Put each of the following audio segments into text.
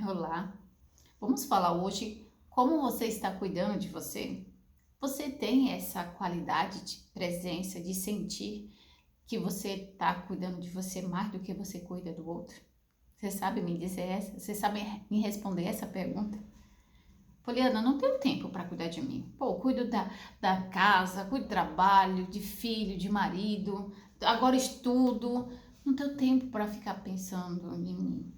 Olá, vamos falar hoje como você está cuidando de você? Você tem essa qualidade de presença, de sentir que você está cuidando de você mais do que você cuida do outro? Você sabe me dizer essa? Você sabe me responder essa pergunta? Poliana, eu não tenho tempo para cuidar de mim. Pô, eu cuido da casa, cuido do trabalho, de filho, de marido, agora estudo. Não tenho tempo para ficar pensando em mim,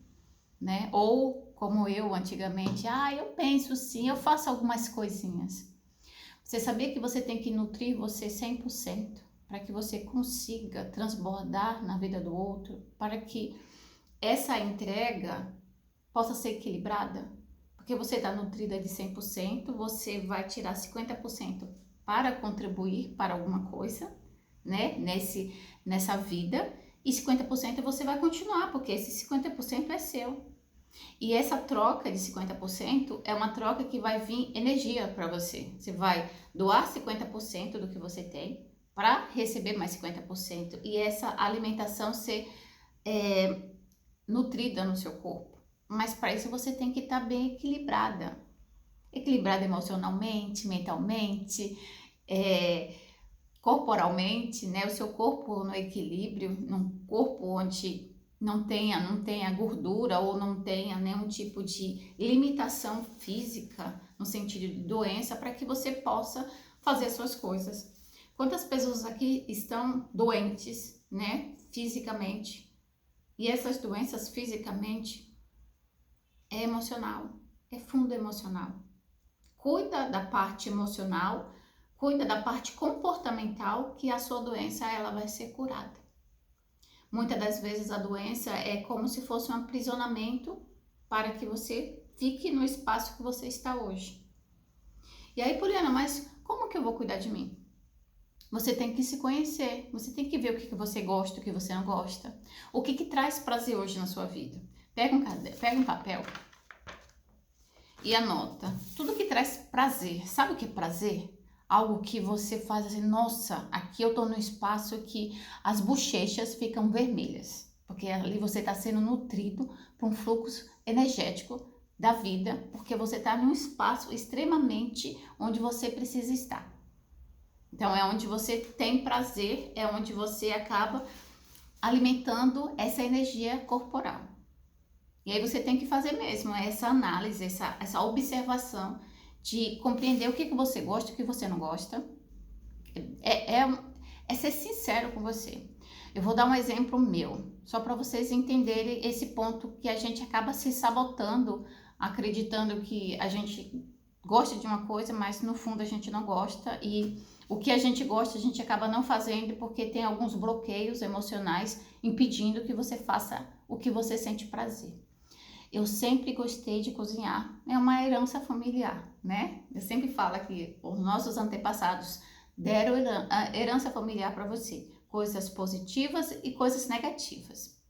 né? Ou como eu antigamente, eu penso sim, eu faço algumas coisinhas. Você sabia que você tem que nutrir você 100% para que você consiga transbordar na vida do outro, para que essa entrega possa ser equilibrada? Porque você está nutrida de 100%, você vai tirar 50% para contribuir para alguma coisa, né? Nessa vida, e 50% você vai continuar, porque esse 50% é seu. E essa troca de 50% é uma troca que vai vir energia para você. Você vai doar 50% do que você tem para receber mais 50%. E essa alimentação ser nutrida no seu corpo. Mas para isso você tem que estar bem equilibrada. Equilibrada emocionalmente, mentalmente, é, corporalmente, né? O seu corpo no equilíbrio, num corpo onde não tenha gordura ou não tenha nenhum tipo de limitação física no sentido de doença, para que você possa fazer as suas coisas. Quantas pessoas aqui estão doentes, né, fisicamente? E essas doenças fisicamente é emocional, é fundo emocional. Cuida da parte emocional, cuida da parte comportamental, que a sua doença ela vai ser curada. Muitas das vezes a doença é como se fosse um aprisionamento para que você fique no espaço que você está hoje. E aí, Poliana, mas como que eu vou cuidar de mim? Você tem que se conhecer, você tem que ver o que você gosta, o que você não gosta, o que traz prazer hoje na sua vida. Pega um papel e anota tudo que traz prazer. Sabe o que é prazer? Algo que você faz assim, nossa, aqui eu tô no espaço que as bochechas ficam vermelhas, porque ali você está sendo nutrido por um fluxo energético da vida, porque você está num espaço extremamente onde você precisa estar. Então é onde você tem prazer, é onde você acaba alimentando essa energia corporal. E aí você tem que fazer mesmo essa análise, essa observação de compreender o que você gosta e o que você não gosta. É ser sincero com você. Eu vou dar um exemplo meu, só para vocês entenderem esse ponto que a gente acaba se sabotando, acreditando que a gente gosta de uma coisa, mas no fundo a gente não gosta, e o que a gente gosta a gente acaba não fazendo porque tem alguns bloqueios emocionais impedindo que você faça o que você sente prazer. Eu sempre gostei de cozinhar, é uma herança familiar, né? Eu sempre falo que os nossos antepassados deram a herança familiar para você, coisas positivas e coisas negativas,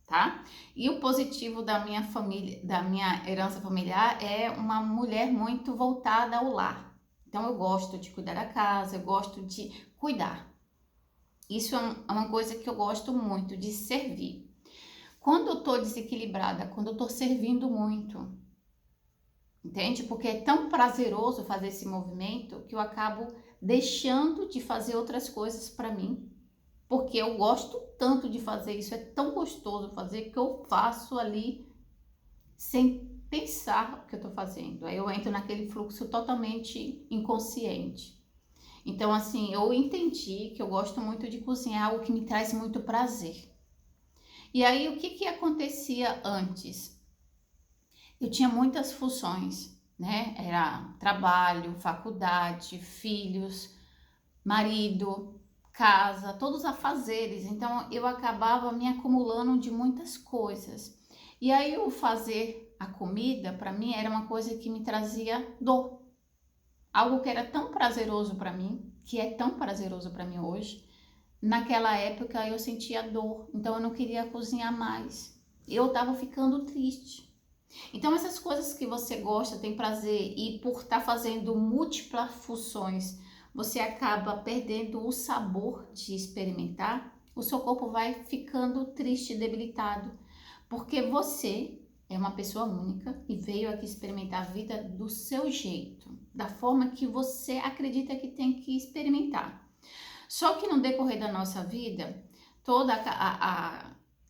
tá? E o positivo da minha família, da minha herança familiar é uma mulher muito voltada ao lar. Então eu gosto de cuidar da casa, eu gosto de cuidar. Isso é uma coisa que eu gosto muito, de servir. Quando eu tô desequilibrada, quando eu tô servindo muito, entende? Porque é tão prazeroso fazer esse movimento que eu acabo deixando de fazer outras coisas para mim, porque eu gosto tanto de fazer isso, é tão gostoso fazer que eu faço ali sem pensar o que eu tô fazendo. Aí eu entro naquele fluxo totalmente inconsciente. Então, assim, eu entendi que eu gosto muito de cozinhar, algo que me traz muito prazer. E aí, o que acontecia antes? Eu tinha muitas funções, né? Era trabalho, faculdade, filhos, marido, casa, todos os afazeres. Então, eu acabava me acumulando de muitas coisas. E aí, o fazer a comida, para mim, era uma coisa que me trazia dor. Algo que era tão prazeroso para mim, que é tão prazeroso para mim hoje. Naquela época eu sentia dor, então eu não queria cozinhar mais. Eu estava ficando triste. Então essas coisas que você gosta, tem prazer e por estar fazendo múltiplas funções, você acaba perdendo o sabor de experimentar, o seu corpo vai ficando triste, debilitado, porque você é uma pessoa única e veio aqui experimentar a vida do seu jeito, da forma que você acredita que tem que experimentar. Só que no decorrer da nossa vida, toda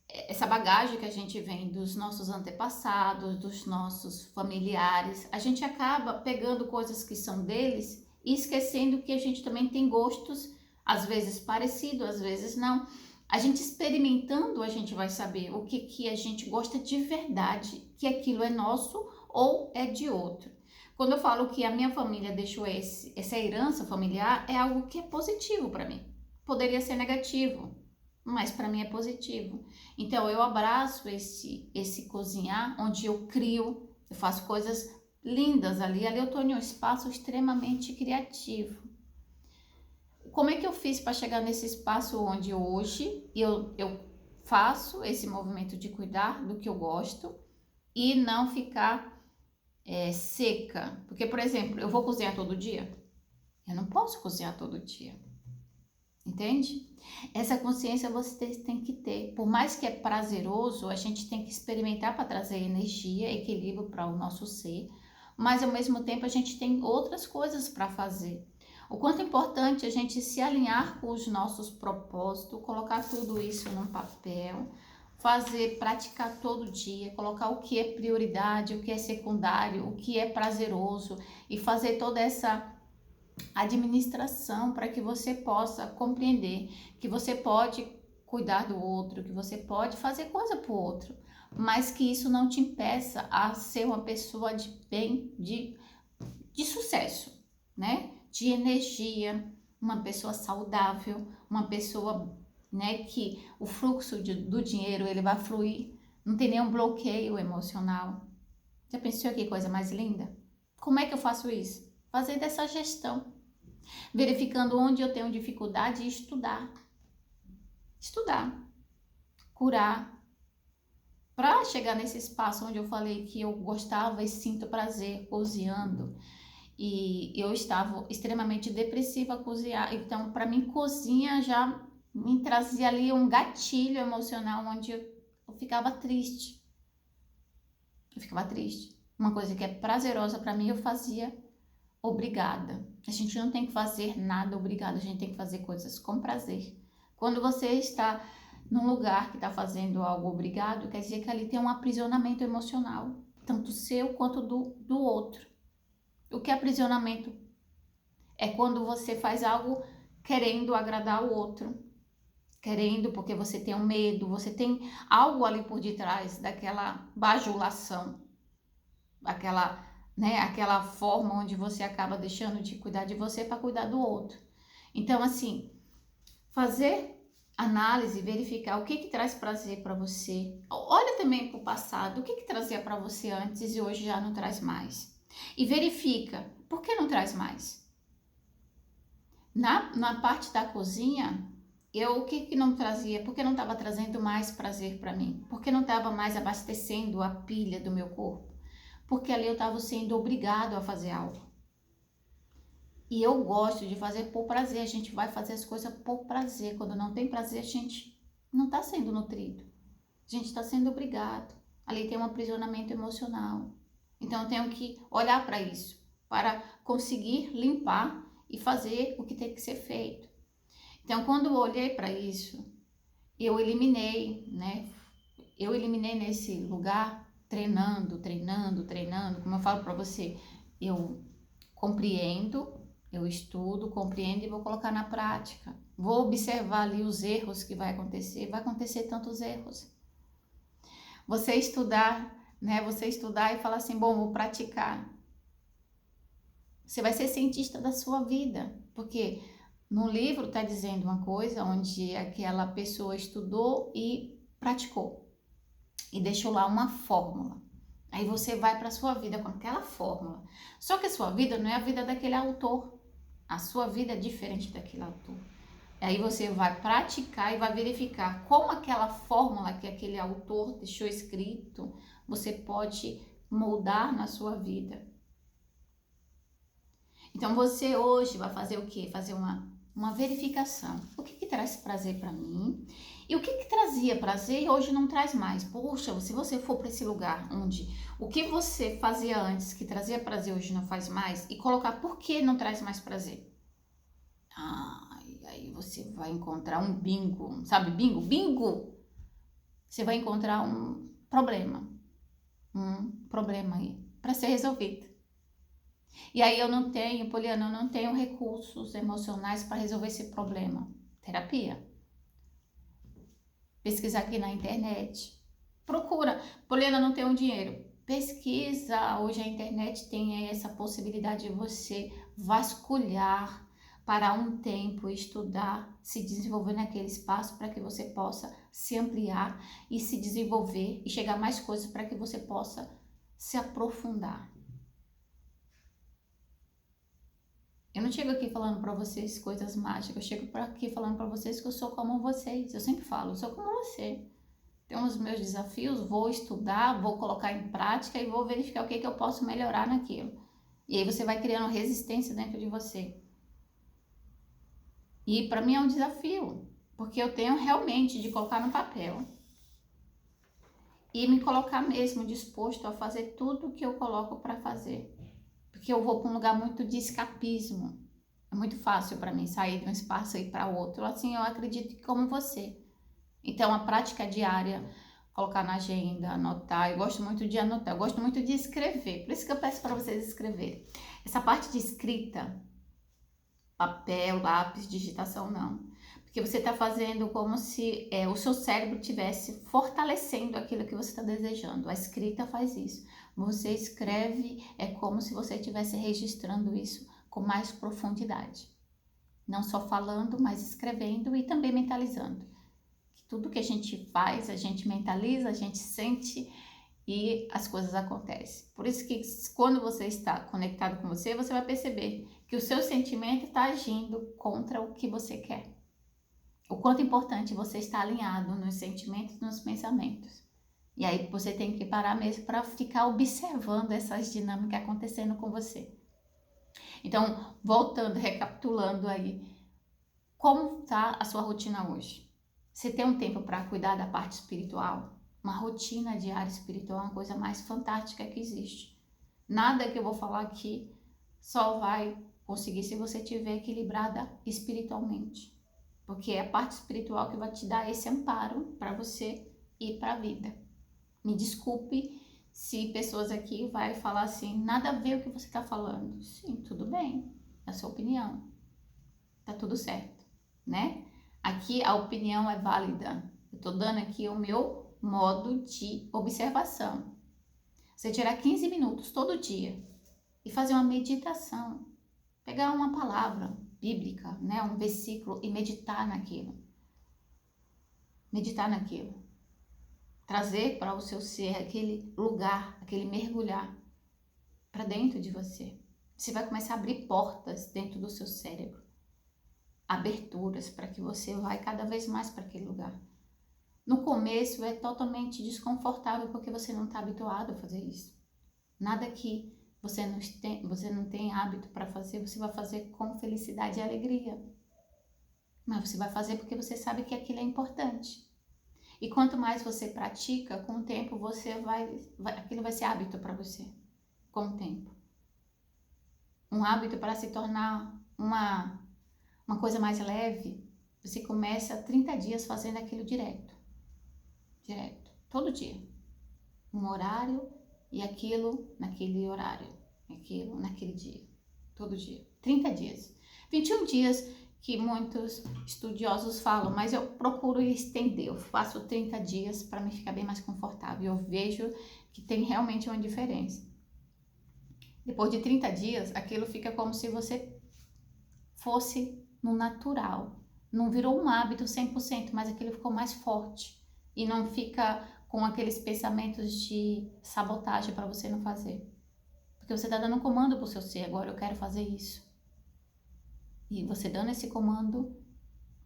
essa bagagem que a gente vem dos nossos antepassados, dos nossos familiares, a gente acaba pegando coisas que são deles e esquecendo que a gente também tem gostos, às vezes parecidos, às vezes não. A gente experimentando, a gente vai saber o que a gente gosta de verdade, que aquilo é nosso ou é de outro. Quando eu falo que a minha família deixou essa herança familiar, é algo que é positivo para mim. Poderia ser negativo, mas para mim é positivo. Então eu abraço esse cozinhar, onde eu crio, eu faço coisas lindas ali. Ali eu estou em um espaço extremamente criativo. Como é que eu fiz para chegar nesse espaço onde hoje eu faço esse movimento de cuidar do que eu gosto e não ficar seca? Porque, por exemplo, eu vou cozinhar todo dia? Eu não posso cozinhar todo dia. Entende? Essa consciência você tem que ter. Por mais que é prazeroso, a gente tem que experimentar para trazer energia, equilíbrio para o nosso ser, mas ao mesmo tempo a gente tem outras coisas para fazer. O quanto é importante a gente se alinhar com os nossos propósitos, colocar tudo isso num papel, fazer, praticar todo dia, colocar o que é prioridade, o que é secundário, o que é prazeroso e fazer toda essa administração para que você possa compreender que você pode cuidar do outro, que você pode fazer coisa para o outro, mas que isso não te impeça a ser uma pessoa de bem, de sucesso, né? De energia, uma pessoa saudável, uma pessoa, né, que o fluxo do dinheiro ele vai fluir, não tem nenhum bloqueio emocional. Já pensou que coisa mais linda? Como é que eu faço isso? Fazer dessa gestão, verificando onde eu tenho dificuldade e estudar, curar, para chegar nesse espaço onde eu falei que eu gostava e sinto prazer cozinhando. E eu estava extremamente depressiva a cozinhar, então para mim cozinha já me trazia ali um gatilho emocional onde eu ficava triste. Uma coisa que é prazerosa para mim eu fazia obrigada. A gente não tem que fazer nada obrigado, a gente tem que fazer coisas com prazer. Quando você está num lugar que está fazendo algo obrigado, quer dizer que ali tem um aprisionamento emocional, tanto seu quanto do outro. O que é aprisionamento? É quando você faz algo querendo agradar o outro, querendo porque você tem um medo, você tem algo ali por detrás daquela bajulação, aquela forma onde você acaba deixando de cuidar de você para cuidar do outro. Então, assim, fazer análise, verificar o que traz prazer para você. Olha também para o passado, o que trazia para você antes e hoje já não traz mais. E verifica, por que não traz mais? Na parte da cozinha, o que não trazia? Por que não estava trazendo mais prazer para mim? Por que não estava mais abastecendo a pilha do meu corpo? Porque ali eu estava sendo obrigado a fazer algo. E eu gosto de fazer por prazer, a gente vai fazer as coisas por prazer. Quando não tem prazer, a gente não está sendo nutrido. A gente está sendo obrigado. Ali tem um aprisionamento emocional. Então eu tenho que olhar para isso, para conseguir limpar e fazer o que tem que ser feito. Então quando eu olhei para isso, eu eliminei, né? Eu eliminei nesse lugar, treinando, como eu falo para você, eu compreendo, eu estudo, compreendo e vou colocar na prática. Vou observar ali os erros que vai acontecer tantos erros. Você estudar, né? Você estudar e falar assim, bom, vou praticar. Você vai ser cientista da sua vida, porque no livro está dizendo uma coisa onde aquela pessoa estudou e praticou e deixou lá uma fórmula. Aí você vai para a sua vida com aquela fórmula. Só que a sua vida não é a vida daquele autor. A sua vida é diferente daquele autor. Aí você vai praticar e vai verificar como aquela fórmula que aquele autor deixou escrito, você pode moldar na sua vida. Então você hoje vai fazer o quê? Fazer uma uma verificação. O que traz prazer para mim? E o que trazia prazer e hoje não traz mais? Poxa, se você for para esse lugar onde o que você fazia antes que trazia prazer hoje não faz mais, e colocar por que não traz mais prazer. E aí você vai encontrar um bingo, sabe bingo? Bingo! Você vai encontrar um problema aí para ser resolvido. E aí Poliana, eu não tenho recursos emocionais para resolver esse problema. Terapia. Pesquisar aqui na internet. Procura. Poliana, não tenho dinheiro. Pesquisa. Hoje a internet tem essa possibilidade de você vasculhar para um tempo, estudar, se desenvolver naquele espaço para que você possa se ampliar e se desenvolver e chegar a mais coisas para que você possa se aprofundar. Eu não chego aqui falando para vocês coisas mágicas, eu chego aqui falando para vocês que eu sou como vocês. Eu sempre falo, eu sou como você. Tenho os meus desafios, vou estudar, vou colocar em prática e vou verificar o que eu posso melhorar naquilo. E aí você vai criando resistência dentro de você. E para mim é um desafio, porque eu tenho realmente de colocar no papel e me colocar mesmo disposto a fazer tudo o que eu coloco para fazer. Porque eu vou para um lugar muito de escapismo. É muito fácil para mim sair de um espaço e ir para outro. Assim, eu acredito que como você. Então, a prática diária, colocar na agenda, anotar. Eu gosto muito de anotar, eu gosto muito de escrever. Por isso que eu peço para vocês escreverem. Essa parte de escrita, papel, lápis, digitação, não. Porque você está fazendo como se o seu cérebro estivesse fortalecendo aquilo que você está desejando. A escrita faz isso. Você escreve, é como se você estivesse registrando isso com mais profundidade. Não só falando, mas escrevendo e também mentalizando. Tudo que a gente faz, a gente mentaliza, a gente sente e as coisas acontecem. Por isso que quando você está conectado com você, você vai perceber que o seu sentimento está agindo contra o que você quer. O quanto importante você estar alinhado nos sentimentos e nos pensamentos. E aí você tem que parar mesmo para ficar observando essas dinâmicas acontecendo com você. Então, voltando, recapitulando aí, como está a sua rotina hoje? Você tem um tempo para cuidar da parte espiritual? Uma rotina diária espiritual é uma coisa mais fantástica que existe. Nada que eu vou falar aqui só vai conseguir se você estiver equilibrada espiritualmente. Porque é a parte espiritual que vai te dar esse amparo para você ir para a vida. Me desculpe se pessoas aqui vai falar assim, nada a ver o que você está falando. Sim, tudo bem, é a sua opinião. Tá tudo certo, né? Aqui a opinião é válida. Eu tô dando aqui o meu modo de observação. Você tirar 15 minutos todo dia e fazer uma meditação. Pegar uma palavra bíblica, né? Um versículo e meditar naquilo. Meditar naquilo. Trazer para o seu ser aquele lugar, aquele mergulhar para dentro de você. Você vai começar a abrir portas dentro do seu cérebro. Aberturas para que você vai cada vez mais para aquele lugar. No começo é totalmente desconfortável porque você não está habituado a fazer isso. Nada que você não tem hábito para fazer, você vai fazer com felicidade e alegria. Mas você vai fazer porque você sabe que aquilo é importante. E quanto mais você pratica, com o tempo aquilo vai ser hábito para você. Com o tempo. Um hábito para se tornar uma coisa mais leve, você começa 30 dias fazendo aquilo direto, todo dia, um horário e aquilo naquele horário, aquilo naquele dia, todo dia, 30 dias, 21 dias que muitos estudiosos falam, mas eu procuro estender, eu faço 30 dias para me ficar bem mais confortável, eu vejo que tem realmente uma diferença. Depois de 30 dias, aquilo fica como se você fosse no natural. Não virou um hábito 100%, mas aquilo ficou mais forte. E não fica com aqueles pensamentos de sabotagem para você não fazer. Porque você está dando um comando para o seu ser, agora eu quero fazer isso. E você dando esse comando,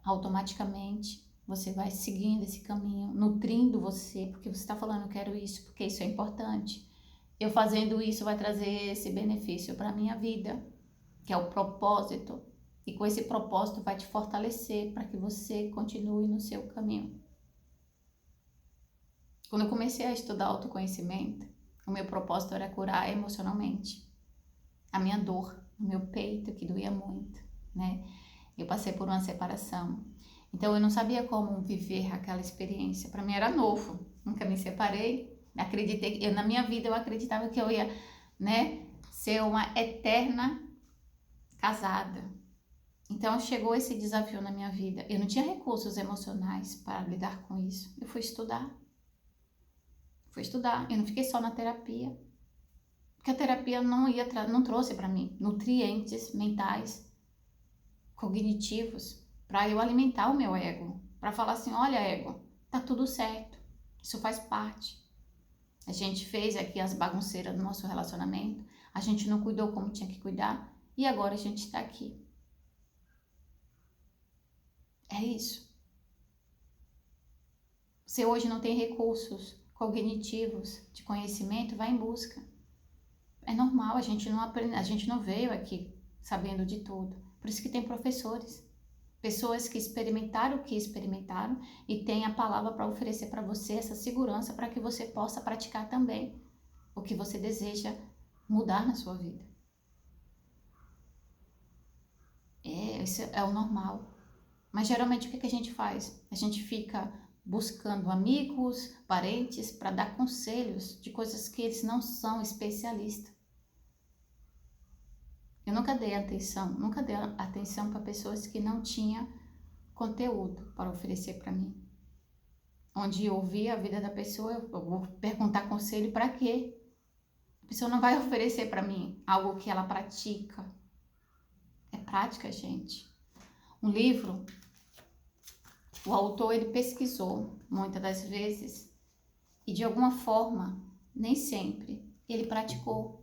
automaticamente você vai seguindo esse caminho, nutrindo você, porque você está falando, eu quero isso, porque isso é importante. Eu fazendo isso vai trazer esse benefício para a minha vida, que é o propósito. E com esse propósito vai te fortalecer para que você continue no seu caminho. Quando eu comecei a estudar autoconhecimento, o meu propósito era curar emocionalmente a minha dor no meu peito, que doía muito, né? Eu passei por uma separação. Então eu não sabia como viver aquela experiência. Para mim era novo. Nunca me separei. Acreditei, na minha vida eu acreditava que eu ia, né, ser uma eterna casada. Então chegou esse desafio na minha vida. Eu não tinha recursos emocionais para lidar com isso. Eu fui estudar. Eu não fiquei só na terapia. Porque a terapia não trouxe para mim nutrientes mentais, cognitivos, para eu alimentar o meu ego. Para falar assim, olha ego, tá tudo certo. Isso faz parte. A gente fez aqui as bagunceiras do nosso relacionamento. A gente não cuidou como tinha que cuidar. E agora a gente está aqui. É isso. Você hoje não tem recursos cognitivos de conhecimento, vai em busca. É normal, a gente não aprende, a gente não veio aqui sabendo de tudo. Por isso que tem professores, pessoas que experimentaram o que experimentaram e têm a palavra para oferecer para você essa segurança para que você possa praticar também o que você deseja mudar na sua vida. Isso é o normal. Mas geralmente o que a gente faz? A gente fica buscando amigos, parentes para dar conselhos de coisas que eles não são especialistas. Eu nunca dei atenção para pessoas que não tinham conteúdo para oferecer para mim. Onde eu ouvia a vida da pessoa, eu vou perguntar conselho para quê? A pessoa não vai oferecer para mim algo que ela pratica. É prática, gente. Um livro, o autor ele pesquisou muitas das vezes e de alguma forma, nem sempre, ele praticou.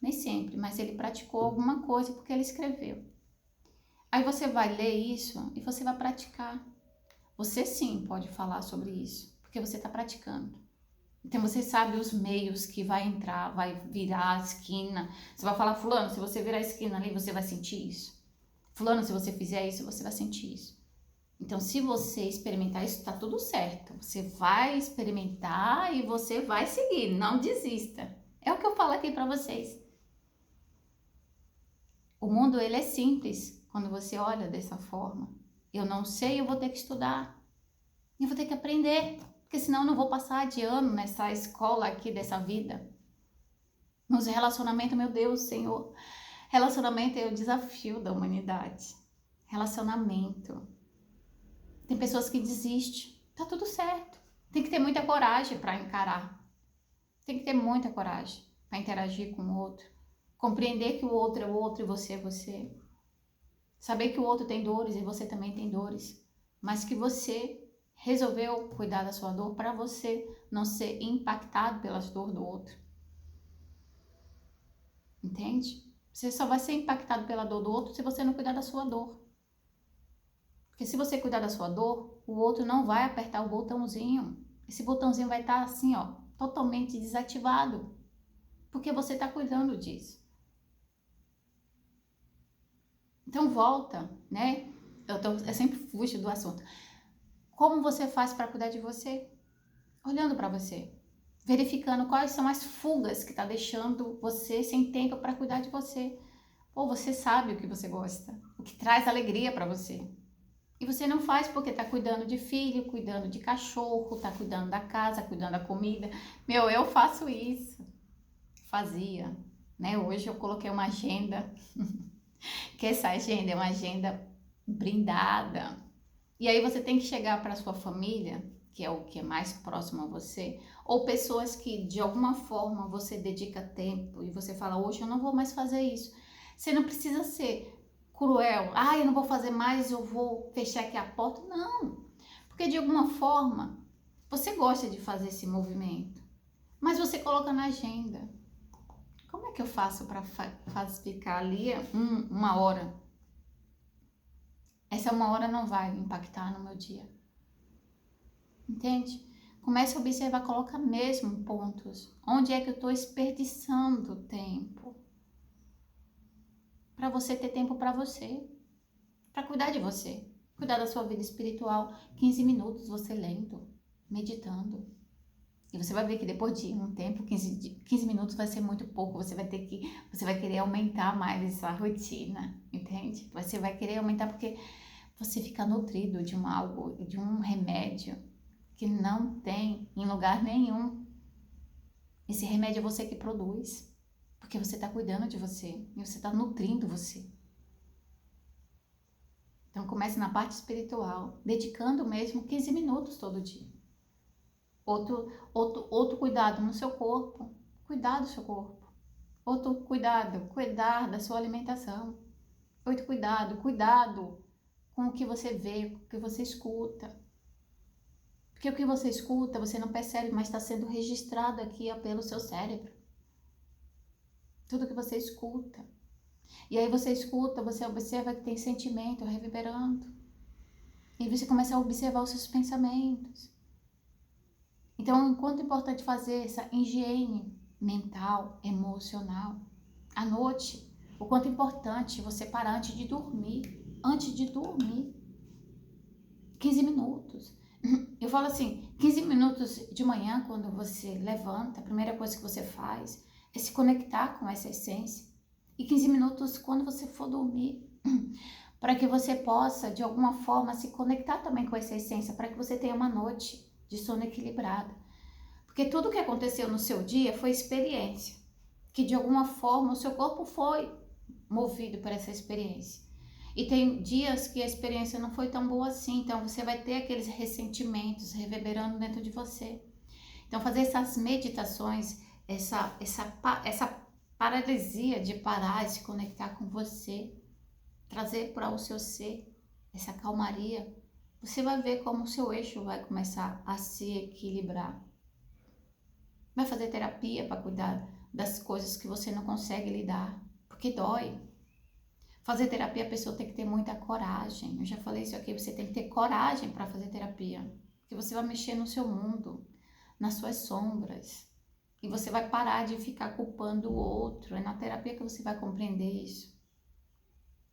Nem sempre, mas ele praticou alguma coisa porque ele escreveu. Aí você vai ler isso e você vai praticar. Você sim pode falar sobre isso, porque você está praticando. Então você sabe os meios que vai entrar, vai virar a esquina. Você vai falar, fulano, se você virar a esquina ali, você vai sentir isso. Fulano, se você fizer isso, você vai sentir isso. Então, se você experimentar isso, tá tudo certo. Você vai experimentar e você vai seguir, não desista. É o que eu falo aqui para vocês. O mundo, ele é simples quando você olha dessa forma. Eu não sei, eu vou ter que estudar. Eu vou ter que aprender, porque senão eu não vou passar de ano nessa escola aqui dessa vida. Nos relacionamentos, meu Deus, Senhor. Relacionamento é o desafio da humanidade. Relacionamento. Tem pessoas que desistem. Tá tudo certo. Tem que ter muita coragem para encarar. Tem que ter muita coragem para interagir com o outro. Compreender que o outro é o outro e você é você. Saber que o outro tem dores e você também tem dores. Mas que você resolveu cuidar da sua dor para você não ser impactado pelas dores do outro. Entende? Você só vai ser impactado pela dor do outro se você não cuidar da sua dor. Porque se você cuidar da sua dor, o outro não vai apertar o botãozinho. Esse botãozinho vai estar assim, ó, totalmente desativado. Porque você está cuidando disso. Então volta, né? Eu sempre fujo do assunto. Como você faz para cuidar de você? Olhando para você. Verificando quais são as fugas que está deixando você sem tempo para cuidar de você. Ou você sabe o que você gosta, o que traz alegria para você. E você não faz porque está cuidando de filho, cuidando de cachorro, está cuidando da casa, cuidando da comida. Meu, eu faço isso. Fazia, né? Hoje eu coloquei uma agenda, que essa agenda é uma agenda brindada. E aí você tem que chegar para sua família, que é o que é mais próximo a você, ou pessoas que de alguma forma você dedica tempo e você fala, hoje eu não vou mais fazer isso. Você não precisa ser cruel, eu não vou fazer mais, eu vou fechar aqui a porta. Não, porque de alguma forma você gosta de fazer esse movimento, mas você coloca na agenda. Como é que eu faço para ficar ali uma hora? Essa uma hora não vai impactar no meu dia. Entende? Comece a observar, coloca mesmo pontos. Onde é que eu estou desperdiçando tempo? para você ter tempo para você, para cuidar de você, cuidar da sua vida espiritual. 15 minutos você lendo, meditando. E você vai ver que depois de um tempo, 15 minutos vai ser muito pouco. Você vai querer aumentar mais essa rotina, entende? Você vai querer aumentar porque você fica nutrido de de um remédio que não tem em lugar nenhum. Esse remédio é você que produz, porque você está cuidando de você e você está nutrindo você. Então comece na parte espiritual, dedicando mesmo 15 minutos todo dia. Outro cuidado no seu corpo, cuidar do seu corpo. Outro cuidado, cuidar da sua alimentação. Outro cuidado com o que você vê, com o que você escuta. Porque o que você escuta, você não percebe, mas está sendo registrado aqui pelo seu cérebro. Tudo que você escuta. E aí você escuta, você observa que tem sentimento reverberando. E você começa a observar os seus pensamentos. Então, enquanto é importante fazer essa higiene mental, emocional, à noite, o quanto é importante você parar antes de dormir. Antes de dormir. 15 minutos. Eu falo assim, 15 minutos de manhã, quando você levanta, a primeira coisa que você faz é se conectar com essa essência. E 15 minutos quando você for dormir, para que você possa, de alguma forma, se conectar também com essa essência, para que você tenha uma noite de sono equilibrada. Porque tudo que aconteceu no seu dia foi experiência, que de alguma forma o seu corpo foi movido por essa experiência. E tem dias que a experiência não foi tão boa assim, então você vai ter aqueles ressentimentos reverberando dentro de você. Então fazer essas meditações, essa paralisia de parar e se conectar com você, trazer para o seu ser essa calmaria, você vai ver como o seu eixo vai começar a se equilibrar. Vai fazer terapia para cuidar das coisas que você não consegue lidar, porque dói. Fazer terapia, a pessoa tem que ter muita coragem. Eu já falei isso aqui, você tem que ter coragem para fazer terapia, porque você vai mexer no seu mundo, nas suas sombras, e você vai parar de ficar culpando o outro. É na terapia que você vai compreender isso.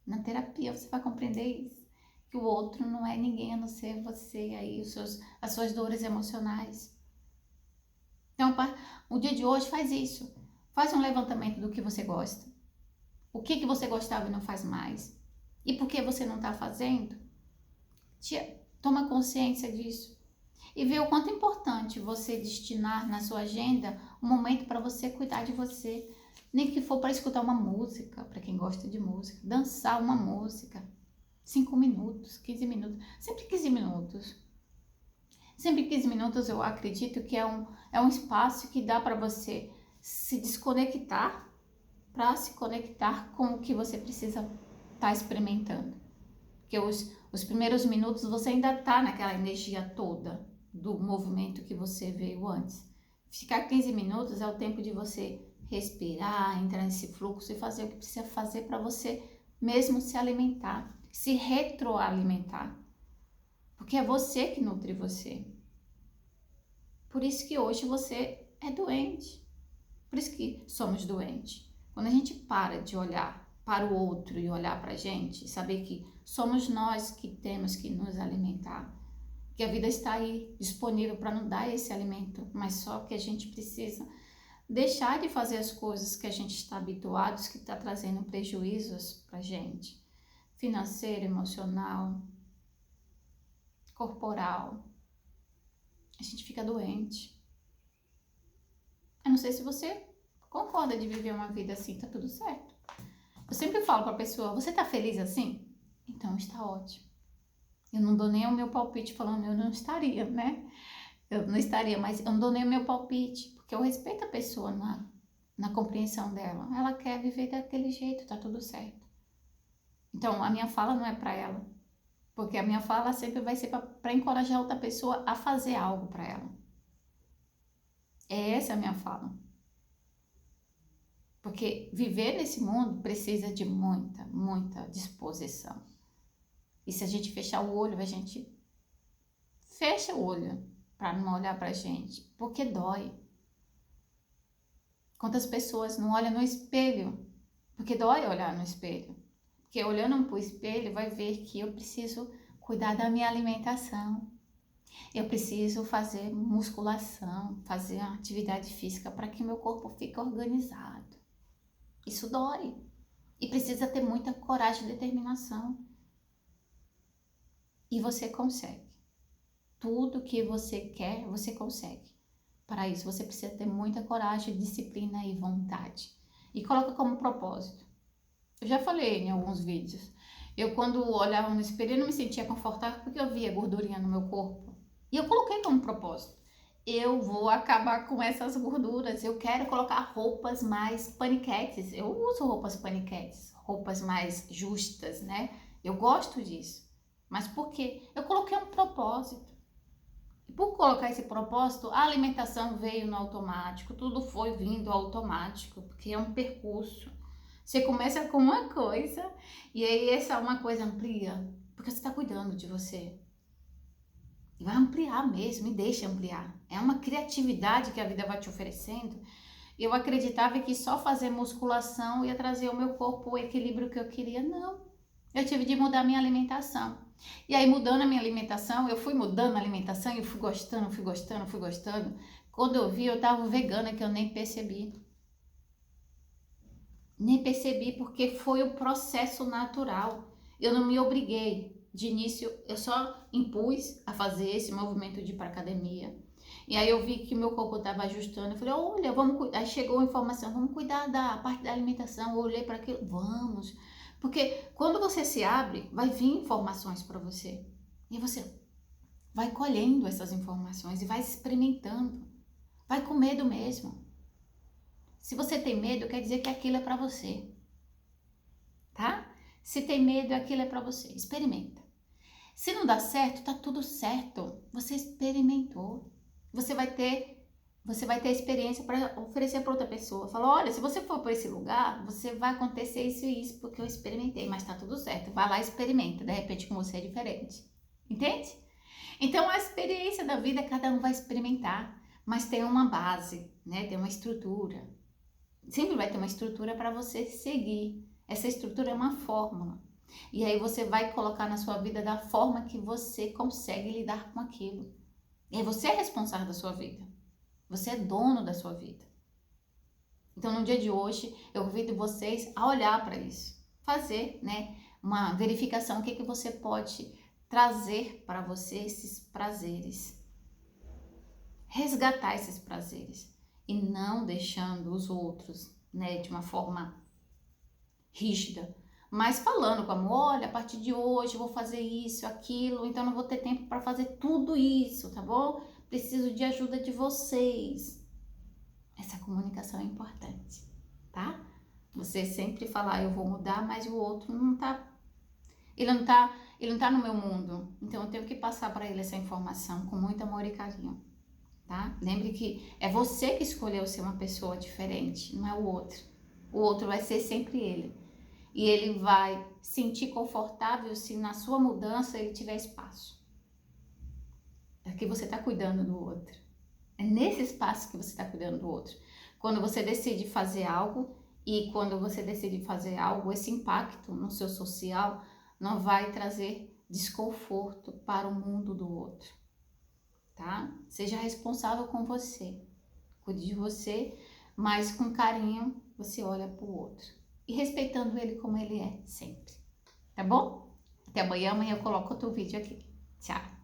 Na terapia você vai compreender isso, que o outro não é ninguém a não ser você, aí as suas dores emocionais. Então, o dia de hoje faz isso. Faz um levantamento do que você gosta. O que você gostava e não faz mais? E por que você não está fazendo? Toma consciência disso. E vê o quanto é importante você destinar na sua agenda um momento para você cuidar de você. Nem que for para escutar uma música, para quem gosta de música. Dançar uma música. 5 minutos, 15 minutos. Sempre 15 minutos. Sempre 15 minutos eu acredito que é um espaço que dá para você se desconectar, para se conectar com o que você precisa estar experimentando. Porque os primeiros minutos você ainda está naquela energia toda do movimento que você veio antes. Ficar 15 minutos é o tempo de você respirar, entrar nesse fluxo e fazer o que precisa fazer para você mesmo se alimentar, se retroalimentar. Porque é você que nutre você. Por isso que hoje você é doente. Por isso que somos doentes. Quando a gente para de olhar para o outro e olhar para a gente, saber que somos nós que temos que nos alimentar, que a vida está aí disponível para nos dar esse alimento, mas só que a gente precisa deixar de fazer as coisas que a gente está habituado, que está trazendo prejuízos para a gente, financeiro, emocional, corporal. A gente fica doente. Eu não sei se você concorda de viver uma vida assim, tá tudo certo. Eu sempre falo pra pessoa, você tá feliz assim? Então está ótimo. Eu não dou nem o meu palpite falando, eu não estaria, né? Eu não estaria, mas eu não dou nem o meu palpite, porque eu respeito a pessoa na compreensão dela. Ela quer viver daquele jeito, tá tudo certo. Então a minha fala não é pra ela, porque a minha fala sempre vai ser pra encorajar outra pessoa a fazer algo pra ela. Essa é a minha fala. Porque viver nesse mundo precisa de muita disposição. E se a gente fechar o olho, a gente fecha o olho para não olhar pra gente, porque dói. Quantas pessoas não olham no espelho Porque dói olhar no espelho. Porque olhando para o espelho, vai ver que eu preciso cuidar da minha alimentação. Eu preciso fazer musculação, fazer atividade física para que meu corpo fique organizado. Isso dói. E precisa ter muita coragem e determinação. E você consegue. Tudo que você quer, você consegue. Para isso, você precisa ter muita coragem, disciplina e vontade. E coloca como propósito. Eu já falei em alguns vídeos. Eu, quando olhava no espelho, eu não me sentia confortável porque eu via gordurinha no meu corpo. E eu coloquei como propósito. Eu vou acabar com essas gorduras. Eu quero colocar roupas mais paniquetes. Eu uso roupas paniquetes, roupas mais justas, né? Eu gosto disso. Mas por quê? Eu coloquei um propósito. E por colocar esse propósito, a alimentação veio no automático, tudo foi vindo automático, porque é um percurso. Você começa com uma coisa e aí essa uma coisa amplia, porque você está cuidando de você. E vai ampliar mesmo, e deixa ampliar. É uma criatividade que a vida vai te oferecendo. Eu acreditava que só fazer musculação ia trazer ao meu corpo o equilíbrio que eu queria. Não. Eu tive de mudar minha alimentação. E aí, mudando a minha alimentação, eu fui mudando a alimentação e eu fui gostando, fui gostando, fui gostando. Quando eu vi, eu tava vegana, que eu nem percebi. Nem percebi porque foi o processo natural. Eu não me obriguei. De início, eu só impus a fazer esse movimento de ir para academia. E aí eu vi que meu corpo estava ajustando. Eu falei, olha, vamos. Aí chegou a informação, vamos cuidar da parte da alimentação. Eu olhei para aquilo, vamos. Porque quando você se abre, vai vir informações para você. E você vai colhendo essas informações e vai experimentando. Vai com medo mesmo. Se você tem medo, quer dizer que aquilo é para você. Tá? Se tem medo, aquilo é para você. Experimenta. Se não dá certo, tá tudo certo. Você experimentou. Você vai ter experiência para oferecer para outra pessoa. Fala, olha, se você for para esse lugar, você vai acontecer isso e isso, porque eu experimentei, mas tá tudo certo. Vai lá e experimenta. De repente com você é diferente. Entende? Então a experiência da vida cada um vai experimentar, mas tem uma base, né? Tem uma estrutura. Sempre vai ter uma estrutura para você seguir. Essa estrutura é uma fórmula. E aí você vai colocar na sua vida da forma que você consegue lidar com aquilo. E aí você é responsável da sua vida. Você é dono da sua vida. Então no dia de hoje eu convido vocês a olhar para isso. Fazer, né, uma verificação, o que você pode trazer para você esses prazeres. Resgatar esses prazeres. E não deixando os outros, né, de uma forma rígida, mas falando com amor, olha, a partir de hoje eu vou fazer isso, aquilo, então não vou ter tempo para fazer tudo isso, tá bom? Preciso de ajuda de vocês. Essa comunicação é importante, tá? Você sempre falar, eu vou mudar, mas o outro não tá, ele não tá no meu mundo, então eu tenho que passar para ele essa informação com muito amor e carinho. Tá? Lembre que é você que escolheu ser uma pessoa diferente, não é o outro. O outro vai ser sempre ele. E ele vai sentir confortável se na sua mudança ele tiver espaço. É que você está cuidando do outro. É nesse espaço que você está cuidando do outro. Quando você decide fazer algo, e quando você decide fazer algo, esse impacto no seu social não vai trazer desconforto para o mundo do outro. Tá? Seja responsável com você. Cuide de você, mas com carinho você olha para o outro. E respeitando ele como ele é, sempre. Tá bom? Até amanhã, amanhã eu coloco outro vídeo aqui. Tchau!